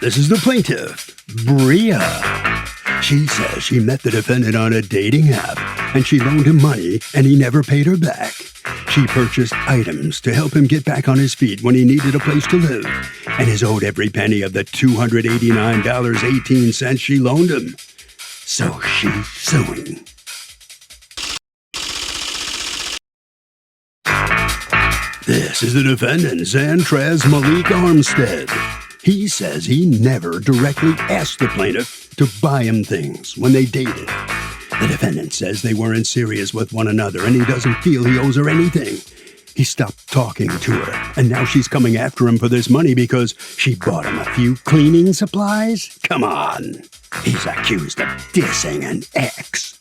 This is the plaintiff, Bria. She says she met the defendant on a dating app and she loaned him money and he never paid her back. She purchased items to help him get back on his feet when he needed a place to live and is owed every penny of the $289.18 she loaned him. So she's suing. This is the defendant, Zantrez Malik Armstead. He says he never directly asked the plaintiff to buy him things when they dated. The defendant says they weren't serious with one another and he doesn't feel he owes her anything. He stopped talking to her, and now she's coming after him for this money because she bought him a few cleaning supplies? Come on. He's accused of dissing an ex.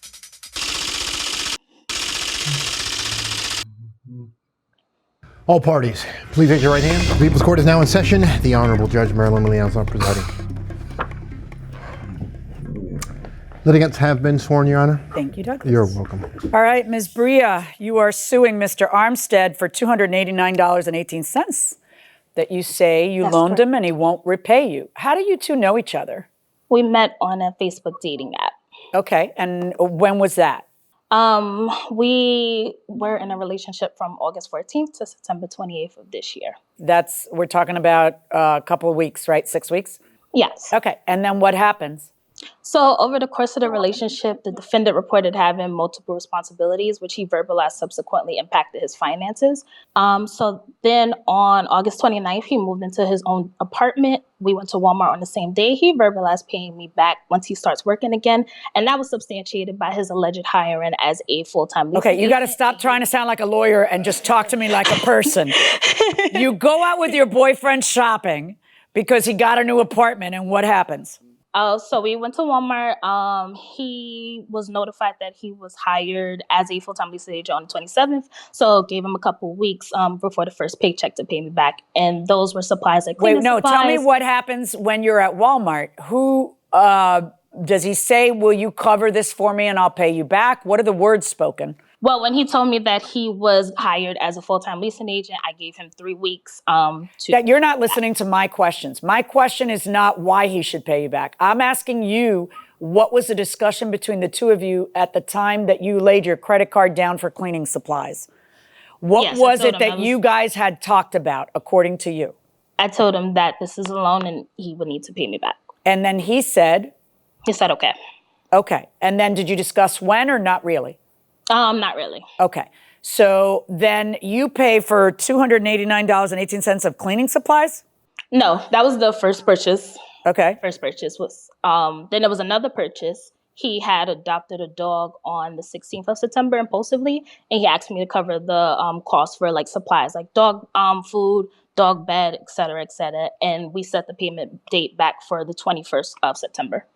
All parties, please raise your right hand. The People's Court is now in session. The Honorable Judge Marilyn Leonson presiding. Litigants have been sworn, Your Honor. Thank you, Douglas. You're welcome. All right, Ms. Bria, you are suing Mr. Armstead for $289.18 that you say you loaned him and he won't repay you. How do you two know each other? We met on a Facebook dating app. Okay, and when was that? We were in a relationship from August 14th to September 28th of this year. We're talking about a couple of weeks, right? 6 weeks? Yes. Okay, and then what happens? So over the course of the relationship, the defendant reported having multiple responsibilities, which he verbalized subsequently impacted his finances. So then on August 29th, he moved into his own apartment. We went to Walmart on the same day. He verbalized paying me back once he starts working again. And that was substantiated by his alleged hiring as a full-time leasing Okay, you got to stop trying to sound like a lawyer and just talk to me like a person. You go out with your boyfriend shopping because he got a new apartment, and what happens? So we went to Walmart. He was notified that he was hired as a full-time leasing agent on the 27th. So gave him a couple weeks before the first paycheck to pay me back. And those were supplies like cleaning supplies. Tell me what happens when you're at Walmart. Who does he say, will you cover this for me and I'll pay you back? What are the words spoken? Well, when he told me that he was hired as a full-time leasing agent, I gave him 3 weeks That you're not listening to my questions. My question is not why he should pay you back. I'm asking you, what was the discussion between the two of you at the time that you laid your credit card down for cleaning supplies? What was it that you guys had talked about, according to you? I told him that this is a loan and he would need to pay me back. And then he said? He said, okay. Okay. And then did you discuss when or not really? Not really. Okay. So then you pay for $289.18 of cleaning supplies? No, that was the first purchase. Okay. First purchase was, then there was another purchase. He had adopted a dog on the 16th of September impulsively, and he asked me to cover the cost for like supplies, like dog food, dog bed, et cetera, and we set the payment date back for the 21st of September.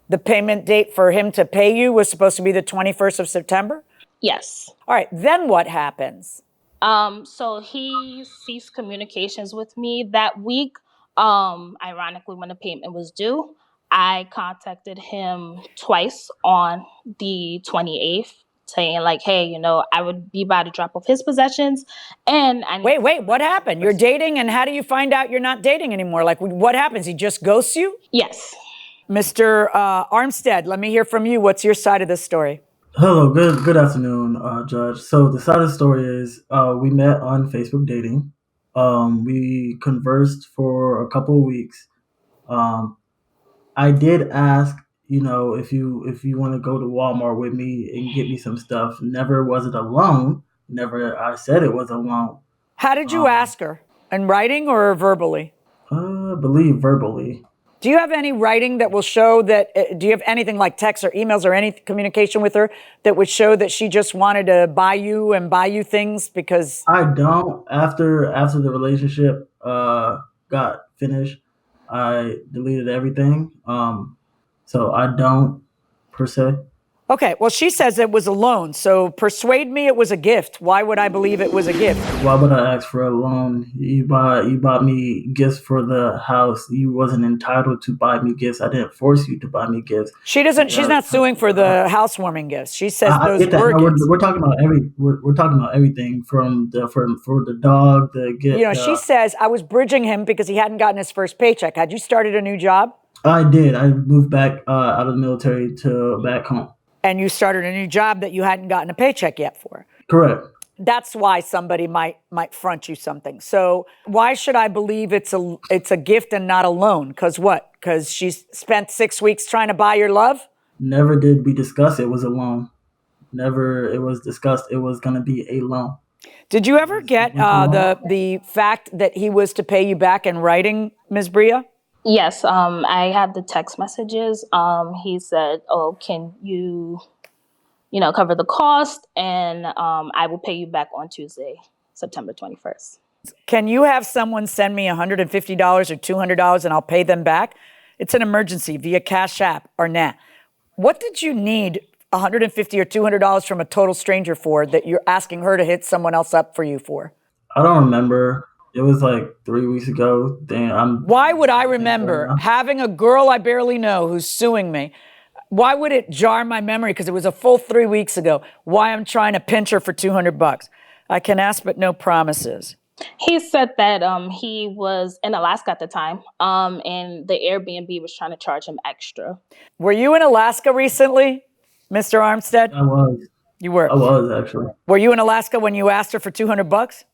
The payment date for him to pay you was supposed to be the 21st of September? Yes. All right, then what happens? So he ceased communications with me that week. Ironically, when the payment was due, I contacted him twice on the 28th, saying like, hey, I would be by to drop off his possessions. And Wait, what happened? You're dating, and how do you find out you're not dating anymore? Like, what happens? He just ghosts you? Yes. Mr. Armstead, let me hear from you. What's your side of this story? Hello, good afternoon, Judge. So the side of the story is we met on Facebook dating. We conversed for a couple of weeks. I did ask, if you want to go to Walmart with me and get me some stuff. Never was it a loan. Never I said it was a loan. How did you ask her? In writing or verbally? I believe verbally. Do you have any writing that will show that, do you have anything like texts or emails or any communication with her that would show that she just wanted to buy you things because? I don't. After the relationship got finished, I deleted everything. So I don't per se. Okay, well, she says it was a loan, so persuade me it was a gift. Why would I believe it was a gift? Why would I ask for a loan? You bought me gifts for the house. You wasn't entitled to buy me gifts. I didn't force you to buy me gifts. She's not suing for the housewarming gifts. She says I those get that. were No, gifts. we're talking about we're talking about everything for the dog, the gift. You know, she says I was bridging him because he hadn't gotten his first paycheck. Had you started a new job? I did. I moved back out of the military to back home. And you started a new job that you hadn't gotten a paycheck yet for. Correct. That's why somebody might front you something. So why should I believe it's a gift and not a loan? Because what? Because she spent 6 weeks trying to buy your love? Never did we discuss it was a loan. Never it was discussed it was going to be a loan. Did you ever get the fact that he was to pay you back in writing, Ms. Bria? Yes, I have the text messages. He said, "Oh, can you cover the cost, and I will pay you back on Tuesday, September 21st." Can you have someone send me $150 or $200 and I'll pay them back? It's an emergency via Cash App or nah. What did you need $150 or $200 from a total stranger for that you're asking her to hit someone else up for you for? I don't remember. It was like 3 weeks ago. Why would I remember having a girl I barely know who's suing me? Why would it jar my memory? Because it was a full 3 weeks ago. Why I'm trying to pinch her for $200. I can ask, but no promises. He said that he was in Alaska at the time, and the Airbnb was trying to charge him extra. Were you in Alaska recently, Mr. Armstead? I was. You were? I was, actually. Were you in Alaska when you asked her for $200?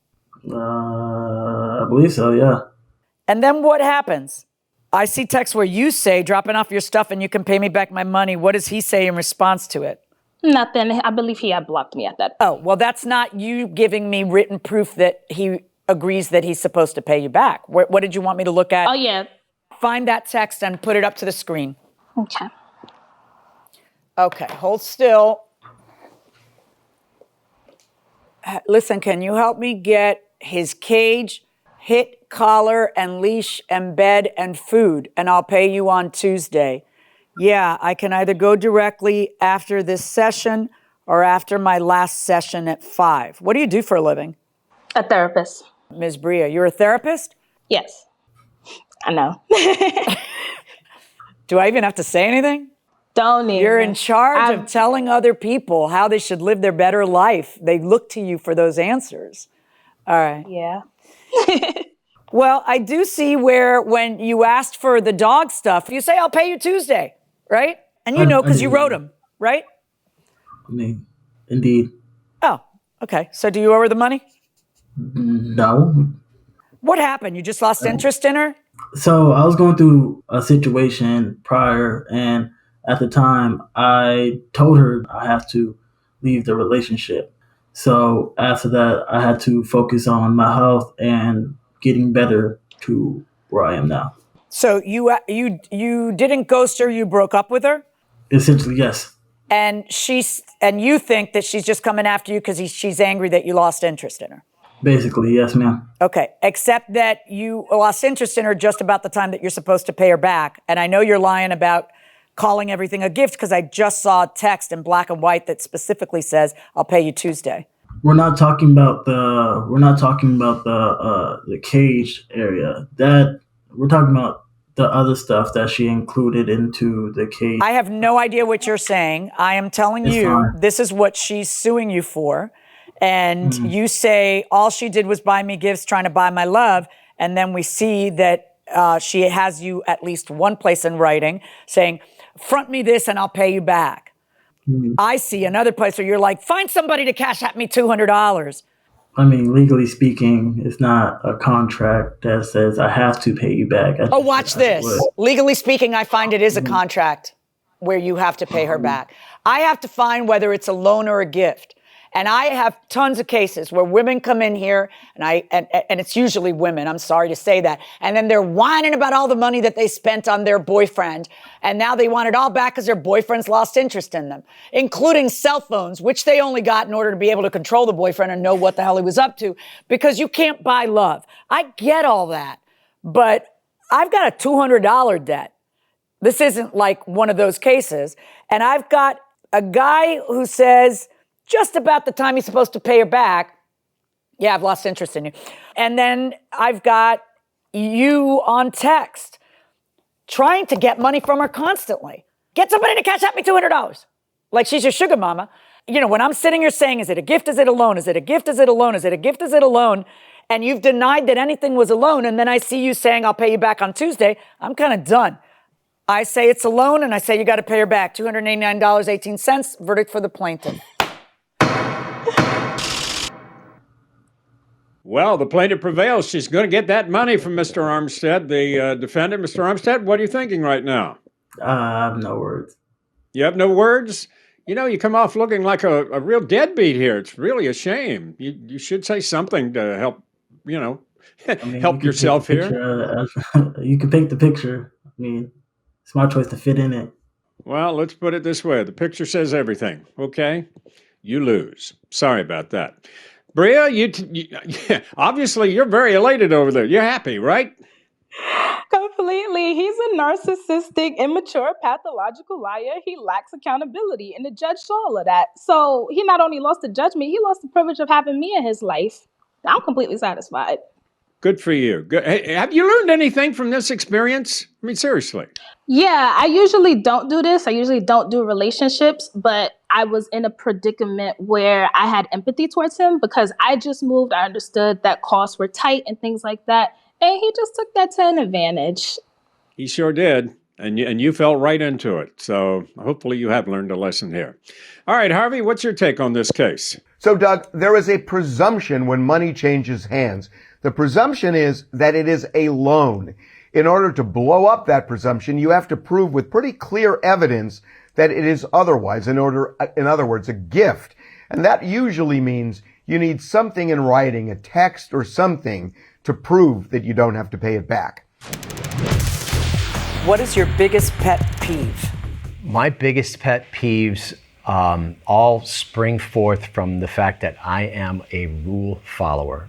I believe so, yeah. And then what happens? I see texts where you say, dropping off your stuff and you can pay me back my money. What does he say in response to it? Nothing. I believe he had blocked me at that point. Oh, well, that's not you giving me written proof that he agrees that he's supposed to pay you back. What did you want me to look at? Oh, yeah. Find that text and put it up to the screen. Okay. Okay, hold still. Listen, can you help me get his cage, hit, collar, and leash, and bed, and food, and I'll pay you on Tuesday. Yeah, I can either go directly after this session or after my last session at 5. What do you do for a living? A therapist. Ms. Bria, you're a therapist? Yes. I know. Do I even have to say anything? Don't even. You're in charge of telling other people how they should live their better life. They look to you for those answers. All right. Yeah. Well, I do see where when you asked for the dog stuff, you say, I'll pay you Tuesday, right? And you know because you wrote him, right? I mean, indeed. Oh, okay. So do you owe her the money? No. What happened? You just lost interest in her? So I was going through a situation prior, and at the time, I told her I have to leave the relationship. So after that, I had to focus on my health and getting better to where I am now. So you didn't ghost her, you broke up with her? Essentially, yes. And you think that she's just coming after you because she's angry that you lost interest in her? Basically, yes, ma'am. Okay, except that you lost interest in her just about the time that you're supposed to pay her back. And I know you're lying about calling everything a gift because I just saw a text in black and white that specifically says, I'll pay you Tuesday. We're not talking about the cage area. That we're talking about the other stuff that she included into the cage. I have no idea what you're saying. I am telling you, this is what she's suing you for. And you say all she did was buy me gifts, trying to buy my love. And then we see that she has you at least one place in writing saying, front me this and I'll pay you back. I see another place where you're like, find somebody to cash at me $200. I mean, legally speaking, it's not a contract that says I have to pay you back. Watch this. Legally speaking, I find it is a contract where you have to pay her back. I have to find whether it's a loan or a gift. And I have tons of cases where women come in here, and it's usually women, I'm sorry to say that, and then they're whining about all the money that they spent on their boyfriend, and now they want it all back because their boyfriend's lost interest in them, including cell phones, which they only got in order to be able to control the boyfriend and know what the hell he was up to, because you can't buy love. I get all that, but I've got a $200 debt. This isn't like one of those cases, and I've got a guy who says just about the time he's supposed to pay her back, yeah, I've lost interest in you. And then I've got you on text trying to get money from her constantly. Get somebody to cash out me $200. Like she's your sugar mama. You know, when I'm sitting here saying, is it a gift? Is it a loan? Is it a gift? Is it a loan? Is it a gift? Is it a loan? And you've denied that anything was a loan. And then I see you saying, I'll pay you back on Tuesday. I'm kind of done. I say it's a loan and I say you got to pay her back. $289.18. Verdict for the plaintiff. Well, the plaintiff prevails. She's going to get that money from Mr. Armstead, the defendant. Mr. Armstead, what are you thinking right now? I have no words. You have no words? You know, you come off looking like a real deadbeat here. It's really a shame. You should say something to help, you know, help yourself here. You can paint the picture. I mean, it's my choice to fit in it. Well, let's put it this way. The picture says everything, okay? You lose. Sorry about that. Bria, obviously you're very elated over there. You're happy, right? Completely. He's a narcissistic, immature, pathological liar. He lacks accountability, and the judge saw all of that. So he not only lost the judgment, he lost the privilege of having me in his life. I'm completely satisfied. Good for you. Good. Hey, have you learned anything from this experience? I mean, seriously. Yeah, I usually don't do this. I usually don't do relationships, but I was in a predicament where I had empathy towards him because I just moved. I understood that costs were tight and things like that. And he just took that to an advantage. He sure did. And you fell right into it. So hopefully you have learned a lesson here. All right, Harvey, what's your take on this case? So, Doug, there is a presumption when money changes hands. The presumption is that it is a loan. In order to blow up that presumption, you have to prove with pretty clear evidence that it is otherwise, in other words, a gift. And that usually means you need something in writing, a text or something, to prove that you don't have to pay it back. What is your biggest pet peeve? My biggest pet peeves all spring forth from the fact that I am a rule follower,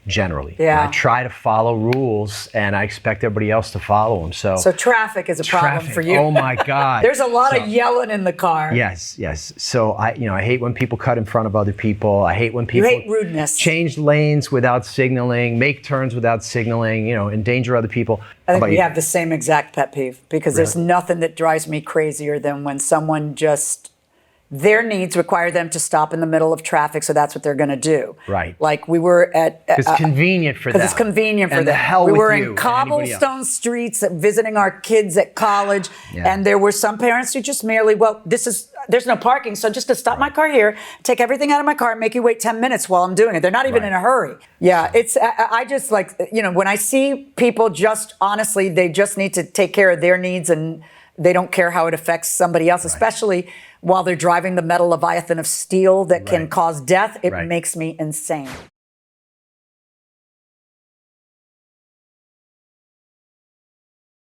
generally. Yeah. And I try to follow rules, and I expect everybody else to follow them. So traffic is a problem for you. Oh my God! There's a lot of yelling in the car. Yes. So I hate when people cut in front of other people. I hate when people hate rudeness. Change lanes without signaling, make turns without signaling. Endanger other people. I think we have the same exact pet peeve because there's nothing that drives me crazier than when someone just. Their needs require them to stop in the middle of traffic, so that's what they're going to do. Right. Like we were at... It's convenient for them. Because it's convenient for and them. The hell we with were you in cobblestone streets visiting our kids at college, and there were some parents who just merely, there's no parking, so just to stop my car here, take everything out of my car, and make you wait 10 minutes while I'm doing it. They're not even in a hurry. Yeah, I just like, when I see people just, honestly, they just need to take care of their needs and they don't care how it affects somebody else, especially while they're driving the metal leviathan of steel that can cause death. It makes me insane.